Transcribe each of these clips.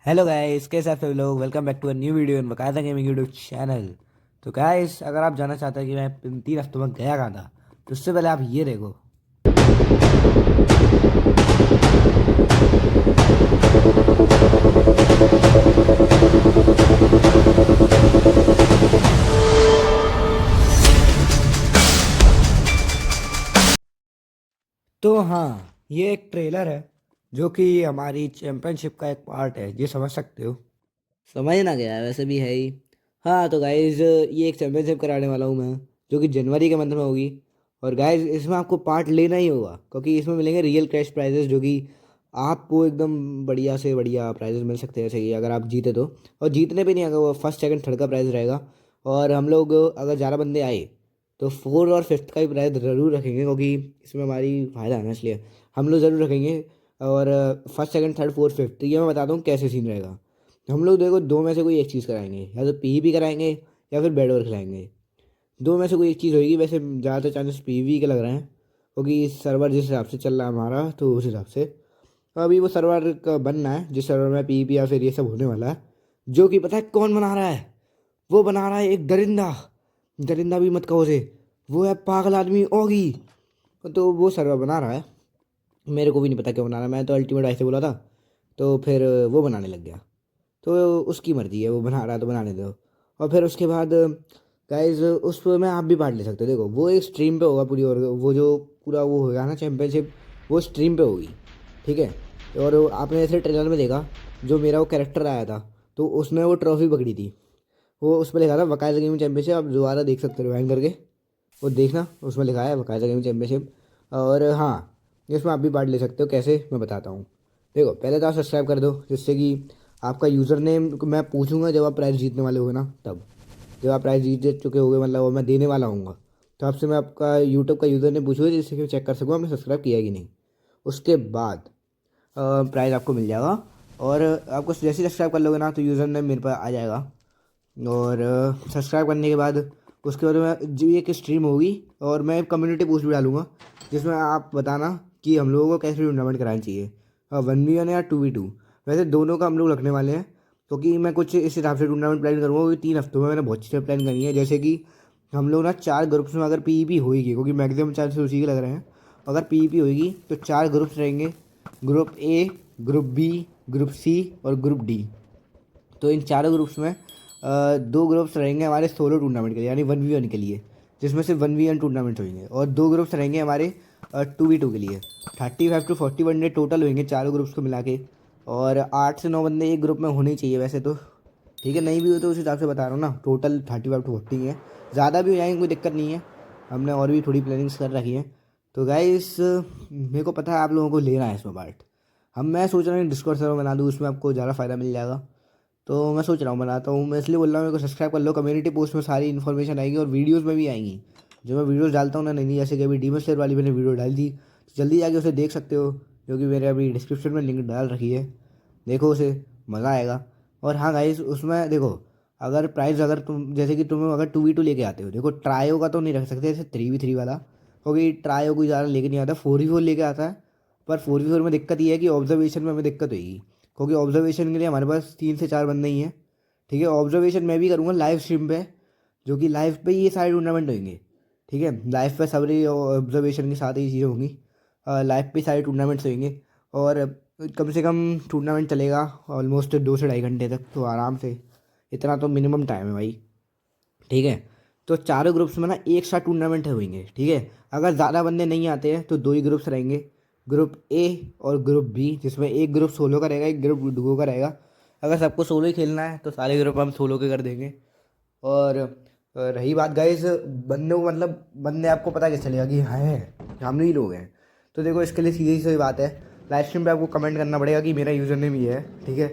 Hello guys, कैसे आप सभी लोग। Welcome back to a new video in Bakayda gaming YouTube channel. तो गाइस, अगर आप जानना चाहते हैं कि मैं इन 3 हफ्तों में गया कहाँ था, तो उससे पहले आप ये देखो। तो हाँ, ये एक ट्रेलर है जो कि हमारी चैंपियनशिप का एक पार्ट है, ये समझ सकते हो। समझ ना गया है, वैसे भी है ही। हाँ तो गाइज, ये एक चैंपियनशिप कराने वाला हूँ मैं, जो कि जनवरी के मंथ में होगी। और गाइज, इसमें आपको पार्ट लेना ही होगा, क्योंकि इसमें मिलेंगे रियल कैश प्राइजेस, जो कि आपको एकदम बढ़िया से बढ़िया प्राइजेस मिल सकते हैं, जैसे कि अगर आप जीते तो। और जीतने पे नहीं, अगर वो फर्स्ट सेकंड थर्ड का प्राइज़ रहेगा। और हम लोग अगर 11 बंदे आए तो फोर और फिफ्थ का भी प्राइज़ ज़रूर रखेंगे, क्योंकि इसमें हमारी फ़ायदा है ना, इसलिए हम लोग ज़रूर रखेंगे। और first second third fourth fifth, ये मैं बताता हूँ कैसे सीन रहेगा। हम लोग देखो, दो में से कोई एक चीज़ कराएंगे, या तो पीवीपी कराएंगे या फिर बेड ओवर खिलाएंगे। दो में से कोई एक चीज़ होगी। वैसे ज़्यादातर चांसेस पीवीपी के लग रहे हैं, क्योंकि सर्वर जिस हिसाब से चल रहा है हमारा, तो उस हिसाब से अभी वो सर्वर का बनना है, जिस सर्वर में पीवीपी या फिर ये सब होने वाला है। जो कि पता है कौन बना रहा है? वो बना रहा है एक दरिंदा। दरिंदा भी मत कहो उसे, वो है पागल आदमी ओगी। तो वो सर्वर बना रहा है। मेरे को भी नहीं पता क्यों बना रहा है, मैं तो अल्टीमेट ऐसे बोला था, तो फिर वो बनाने लग गया। तो उसकी मर्ज़ी है, वो बना रहा है तो बनाने दो। और फिर उसके बाद गाइज, उस पर में आप भी पार्ट ले सकते हो। देखो, वो एक स्ट्रीम पे होगा पूरी, और वो जो पूरा वो होगा ना चैंपियनशिप, वो स्ट्रीम पे होगी। ठीक है। और आपने जैसे ट्रेलर में देखा, जो मेरा वो कैरेक्टर आया था, तो उसने वो ट्रॉफी पकड़ी थी। वो उस पर लिखा था वकायदा गेमिंग चैंपियनशिप। आप दोबारा देख सकते हो रिवाइंड करके, वो देखना, उसमें लिखा है वकायदा गेमिंग चैंपियनशिप। और हाँ, इसमें आप भी पार्ट ले सकते हो। कैसे, मैं बताता हूँ। देखो, पहले तो आप सब्सक्राइब कर दो, जिससे कि आपका यूज़र नेम मैं पूछूंगा जब आप प्राइज़ जीतने वाले होगे ना, तब। जब आप प्राइज़ जीत चुके होगे, मतलब वो मैं देने वाला हूँ, तो आपसे मैं आपका यूट्यूब का यूज़र नेम पूछूंगा, जिससे कि मैं चेक कर सकूँ आपने सब्सक्राइब किया है कि नहीं। उसके बाद प्राइज़ आपको मिल जाएगा। और आपको जैसे ही सब्सक्राइब कर लोगे ना, तो यूज़र नेम मेरे पास आ जाएगा। और सब्सक्राइब करने के बाद उसके बाद मैं जो एक स्ट्रीम होगी, और मैं कम्युनिटी पोस्ट भी डालूंगा, जिसमें आप बताना कि हम लोगों को कैसे टूर्नामेंट कराना चाहिए, 1v1 या 2v2। वैसे दोनों का हम लोग रखने वाले हैं, क्योंकि मैं कुछ इस हिसाब से टूर्नामेंट प्लान करूँगा, क्योंकि 3 हफ्तों में मैंने बहुत चीज़ें प्लान करी है। जैसे कि हम लोग ना 4 ग्रुप्स में अगर पीईपी होगी, क्योंकि मैक्सिमम चांसेस उसी के लग रहे हैं, अगर पीईपी होगी तो 4 ग्रुप्स रहेंगे। Group A, group B, group C और ग्रुप डी। तो इन चारों ग्रुप्स में 2 ग्रुप्स रहेंगे हमारे सोलो टूर्नामेंट के लिए, यानी 1v1 के लिए, जिसमें से 1v1 टूर्नामेंट होंगे। और 2 ग्रुप्स रहेंगे हमारे 2v2 के लिए। 35 to 40 बंदे टोटल होंगे चारों ग्रुप्स को मिला के। और 8 से 9 बंदे एक ग्रुप में होने ही चाहिए वैसे तो। ठीक है, नहीं भी हो तो उस हिसाब से बता रहा हूँ ना, टोटल 35 to 40 है। ज़्यादा भी हो जाएंगे कोई दिक्कत नहीं है, हमने और भी थोड़ी प्लानिंग्स कर रखी है। तो गाइस, मेरे को पता है आप लोगों को लेना है इसमें पार्ट। मैं सोच रहा हूँ डिस्कॉर्ड सर्वर बना दूँ, उसमें आपको ज़्यादा फ़ायदा मिल जाएगा। तो मैं सोच रहा हूँ बनाता हूँ, मैं इसलिए बोल रहा हूँ, मेरे को सब्सक्राइब कर लो। कम्युनिटी पोस्ट में सारी इन्फॉर्मेशन आएगी, और वीडियोस में भी आएंगी। जो मैं वीडियोस डालता हूँ ना, नहीं नहीं, जैसे कि अभी डीमन स्लेयर वाली मैंने वीडियो डाल दी, तो जल्दी जाके उसे देख सकते हो, जो कि मेरे अभी डिस्क्रिप्शन में लिंक डाल रखी है। देखो उसे, मज़ा आएगा। और हाँ गाइस, उसमें देखो, अगर प्राइस, अगर तुम जैसे कि तुम अगर 2v2 लेके आते हो, देखो ट्रायो का तो नहीं रख सकते जैसे 3v3 वाला, क्योंकि ट्रायो कोई ज़्यादा लेके नहीं आता। 4v4 लेके आता है, पर 4v4 में दिक्कत ये है कि ऑब्जर्वेशन में हमें दिक्कत होगी, क्योंकि ऑब्जर्वेशन के लिए हमारे पास 3 से 4 बंदे ही हैं। ठीक है, ऑब्जर्वेशन मैं भी करूँगा लाइव स्ट्रीम पे, जो कि लाइव पे ही ये सारे टूर्नामेंट होंगे। ठीक है, लाइव पे सारी ऑब्जर्वेशन के साथ ही चीज़ें होंगी। लाइव पे सारे टूर्नामेंट्स होंगे। और कम से कम टूर्नामेंट चलेगा ऑलमोस्ट 2 से ढाई घंटे तक, तो आराम से इतना तो मिनिमम टाइम है भाई। ठीक है, तो चारों ग्रुप्स में ना एक साथ टूर्नामेंट होंगे। ठीक है, अगर ज़्यादा बंदे नहीं आते हैं तो दो ही ग्रुप्स रहेंगे, ग्रुप ए और ग्रुप बी, जिसमें एक ग्रुप सोलो का रहेगा, एक ग्रुप डुओ का रहेगा। अगर सबको सोलो ही खेलना है तो सारे ग्रुप हम सोलो के कर देंगे। और रही बात गाइस, बंदे को मतलब बंदे आपको पता कैसे चलेगा कि हाँ है, हम ही लोग हैं। तो देखो, इसके लिए सीधी सी बात है, लाइव स्ट्रीम पे आपको कमेंट करना पड़ेगा कि मेरा यूज़र नेम ये है। ठीक है,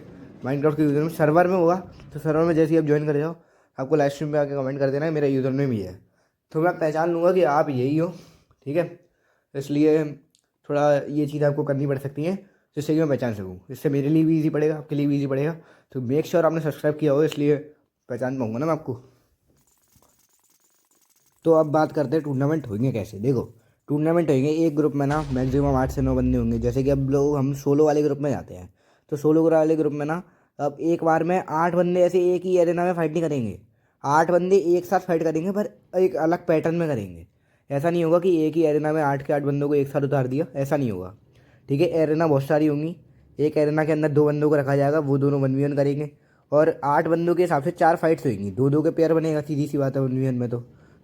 माइनक्राफ्ट का यूज़र नेम सर्वर में होगा, तो सर्वर में जैसे ही आप ज्वाइन कर जाओ, आपको लाइव स्ट्रीम पे आके कमेंट कर देना है मेरा यूज़र नेम ये है, तो मैं पहचान लूँगा कि आप यही हो। ठीक है, इसलिए थोड़ा ये चीज़ आपको करनी पड़ सकती है, जिससे कि मैं पहचान सकूँ। इससे मेरे लिए भी ईजी पड़ेगा, आपके लिए भी ईजी पड़ेगा। तो मेक श्योर आपने सब्सक्राइब किया हो, इसलिए पहचान पाऊँगा ना मैं आपको। तो अब बात करते हैं टूर्नामेंट होंगे कैसे। देखो, टूर्नामेंट होंगे एक ग्रुप में ना मैक्सिमम 8 से 9 बंदे होंगे। जैसे कि अब लोग हम सोलो वाले ग्रुप में जाते हैं, तो सोलो वाले ग्रुप में ना अब एक बार में 8 बंदे ऐसे एक ही एरिना में फाइट नहीं करेंगे। 8 बंदे एक साथ फाइट करेंगे पर एक अलग पैटर्न में करेंगे। ऐसा नहीं होगा कि एक ही एरिना में 8 के 8 बंदों को एक साथ उतार दिया, ऐसा नहीं होगा। ठीक है, एरिना बहुत सारी होंगी। एक एरिना के अंदर 2 बंदों को रखा जाएगा, वो दोनों 1v1 करेंगे। और 8 बंदों के हिसाब से 4 फाइट्स होंगी, 2-2 के पेयर बनेगा, सीधी सी बात है। 1v1 में तो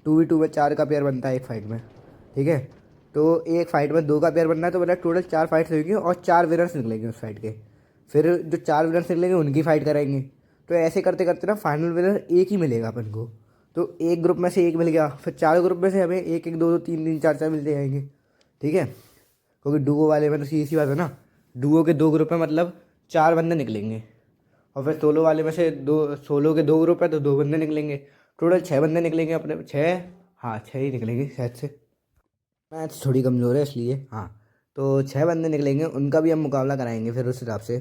2v2 में 4 का पेयर बनता है एक फाइट में। ठीक है, तो एक फाइट में 2 का पेयर बनना है, तो मतलब टोटल 4 फाइट्स होंगी और 4 विनर्स निकलेंगे उस फाइट के। फिर जो 4 विनर्स निकलेंगे उनकी फाइट कराएंगे। तो ऐसे करते करते ना फाइनल विनर एक ही मिलेगा अपन को। तो एक ग्रुप में से एक मिल गया, फिर 4 ग्रुप में से हमें एक एक 2-2 3-3 4-4 मिलते जाएंगे। ठीक है, क्योंकि डुओ वाले में तो सीधी सी बात है ना, डुओ के 2 ग्रुप में मतलब 4 बंदे निकलेंगे। और फिर सोलो वाले में से सोलो के 2 ग्रुप है तो 2 बंदे निकलेंगे। टोटल 6 बंदे निकलेंगे अपने, 6, हाँ 6 ही निकलेंगे शायद से। मैथ्स थोड़ी कमज़ोर है इसलिए। हाँ, तो 6 बंदे निकलेंगे, उनका भी हम मुकाबला कराएंगे फिर उस हिसाब से,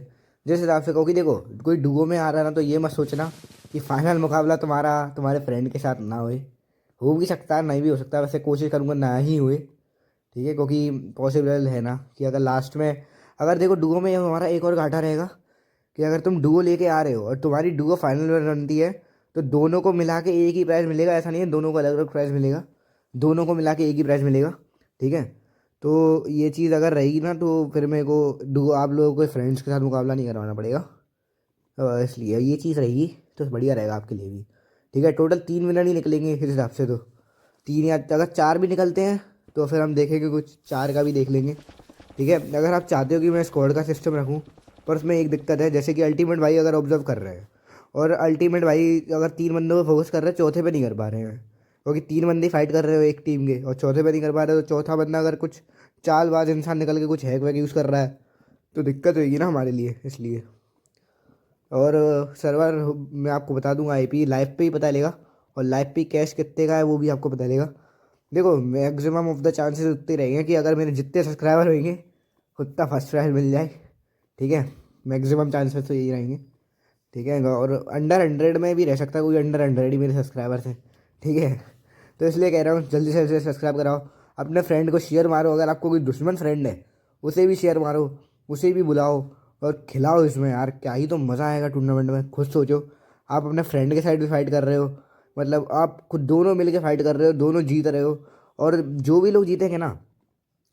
जिस हिसाब से। क्योंकि देखो, कोई डुओ में आ रहा है ना, तो ये मत सोचना कि फाइनल मुकाबला तुम्हारा तुम्हारे फ्रेंड के साथ ना होए। हो भी सकता है, नहीं भी हो सकता है, वैसे कोशिश करूँगा ना ही हुए। ठीक है, क्योंकि पॉसिबल है ना कि अगर लास्ट में, अगर देखो डुओ में हमारा एक और घाटा रहेगा कि अगर तुम डुओ लेके आ रहे हो और तुम्हारी डुओ फाइनल में बनती है, तो दोनों को मिला के एक ही प्राइज़ मिलेगा। ऐसा नहीं है दोनों को अलग अलग प्राइज़ मिलेगा, दोनों को मिला के एक ही प्राइज़ मिलेगा। ठीक है, तो ये चीज़ अगर रहेगी ना, तो फिर मेरे को डुओ आप लोगों को फ्रेंड्स के साथ मुकाबला नहीं करवाना पड़ेगा। इसलिए ये चीज़ रहेगी तो बढ़िया रहेगा आपके लिए भी। ठीक है, टोटल 3 विनर ही निकलेंगे इस हिसाब से। तो 3 या अगर 4 भी निकलते हैं तो फिर हम देखेंगे, कुछ 4 का भी देख लेंगे। ठीक है, अगर आप चाहते हो कि मैं स्क्वाड का सिस्टम रखूँ, पर उसमें एक दिक्कत है, जैसे कि अल्टीमेट भाई अगर ऑब्जर्व कर रहे हैं और अल्टीमेट भाई अगर 3 बंदों पे फोकस कर रहे हैं, चौथे पे नहीं कर पा रहे हैं, क्योंकि 3 बंदे फाइट कर रहे हो एक टीम के और चौथे पे नहीं कर पा रहे, तो चौथा बंदा अगर कुछ चालबाज इंसान निकल के कुछ हैक वैक यूज़ कर रहा है तो दिक्कत होगी ना हमारे लिए, इसलिए। और सर्वर मैं आपको बता दूंगा, आईपी लाइव पे ही पता चलेगा, और लाइव पे कैश कितने का है वो भी आपको पता चलेगा। देखो, मैक्सिमम ऑफ द चांसेस उतने रहेंगे कि अगर मेरे जितने सब्सक्राइबर होंगे उतना फर्स्ट प्राइज मिल जाए। ठीक है, मैक्सिमम चांसेस तो यही रहेंगे। ठीक है, और अंडर 100 में भी रह सकता है, कोई अंडर 100 ही मेरे सब्सक्राइबर्स हैं। ठीक है, तो इसलिए कह रहा हूँ जल्दी से सब्सक्राइब कराओ, अपने फ्रेंड को शेयर मारो। अगर आपको कोई दुश्मन फ्रेंड है उसे भी शेयर मारो, उसे भी बुलाओ और खिलाओ इसमें। यार क्या ही तो मज़ा आएगा टूर्नामेंट में। खुद सोचो, आप अपने फ्रेंड के साइड भी फाइट कर रहे हो, मतलब आप खुद दोनों मिल के फाइट कर रहे हो, दोनों जीत रहे हो। और जो भी लोग जीतेंगे ना,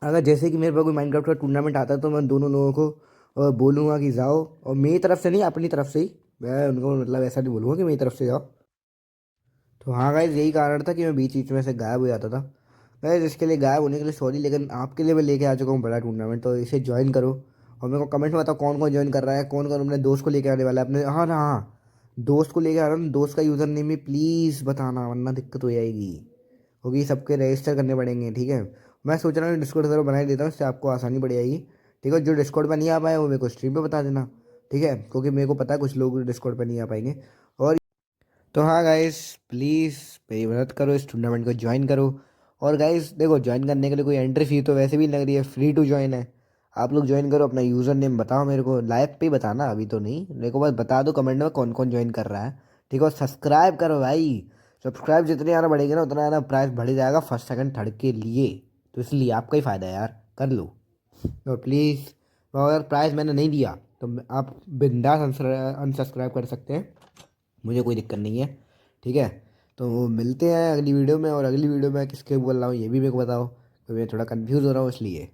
अगर जैसे कि मेरे पास कोई माइनक्राफ्ट का टूर्नामेंट आता है तो मैं दोनों लोगों को बोलूँगा कि जाओ, और मेरी तरफ से नहीं, अपनी तरफ से ही मैं उनको, मतलब ऐसा नहीं बोलूँगा कि मेरी तरफ से जाओ। तो हाँ गाइज, यही कारण था कि मैं बीच बीच में से गायब हो जाता था। गाइज इसके लिए, गायब होने के लिए सॉरी, लेकिन आपके लिए मैं लेके आ चुका हूँ बड़ा टूर्नामेंट, तो इसे ज्वाइन करो। और मेरे को कमेंट में बताओ कौन कौन ज्वाइन कर रहा है, कौन कौन अपने दोस्त को लेके आने वाला है अपने। हाँ ना, हाँ, दोस्त को लेके आ रहा हूँ, दोस्त का यूज़र नेम भी प्लीज़ बताना, वरना दिक्कत हो जाएगी, क्योंकि सबके रजिस्टर करने पड़ेंगे। ठीक है, मैं सोच रहा हूँ डिस्कॉर्ड सर्वर बना ही देता हूँ, इससे आपको आसानी पड़ जाएगी। ठीक है, जो डिस्कॉर्ड पर नहीं आ पाए वो मेरे को स्ट्रीम पे बता देना। ठीक है, क्योंकि मेरे को पता है कुछ लोग डिस्कॉर्ड पर नहीं आ पाएंगे। और तो हाँ गाइस, प्लीज़ मेरी मदद करो, इस टूर्नामेंट को ज्वाइन करो। और गाइस देखो, ज्वाइन करने के लिए कोई एंट्री फी तो वैसे भी लग रही है, फ्री टू ज्वाइन है। आप लोग ज्वाइन करो, अपना यूज़र नेम बताओ मेरे को, लाइव पे ही बताना, अभी तो नहीं, मेरे को बस बता दो कमेंट में कौन कौन ज्वाइन कर रहा है। ठीक है, और सब्सक्राइब करो भाई, सब्सक्राइब जितने ज़्यादा बढ़ेंगे ना, उतना ज़्यादा प्राइस बढ़ जाएगा फर्स्ट सेकंड थर्ड के लिए। तो इसलिए आपका ही फ़ायदा है यार, कर लो। और प्लीज़, अगर प्राइस मैंने नहीं दिया तो आप बिंदास अनसब्सक्राइब कर सकते हैं, मुझे कोई दिक्कत नहीं है। ठीक है, तो मिलते हैं अगली वीडियो में। और अगली वीडियो में किसके बोल रहा हूँ ये भी मेरे को बताओ, तो मैं थोड़ा कंफ्यूज हो रहा हूँ इसलिए।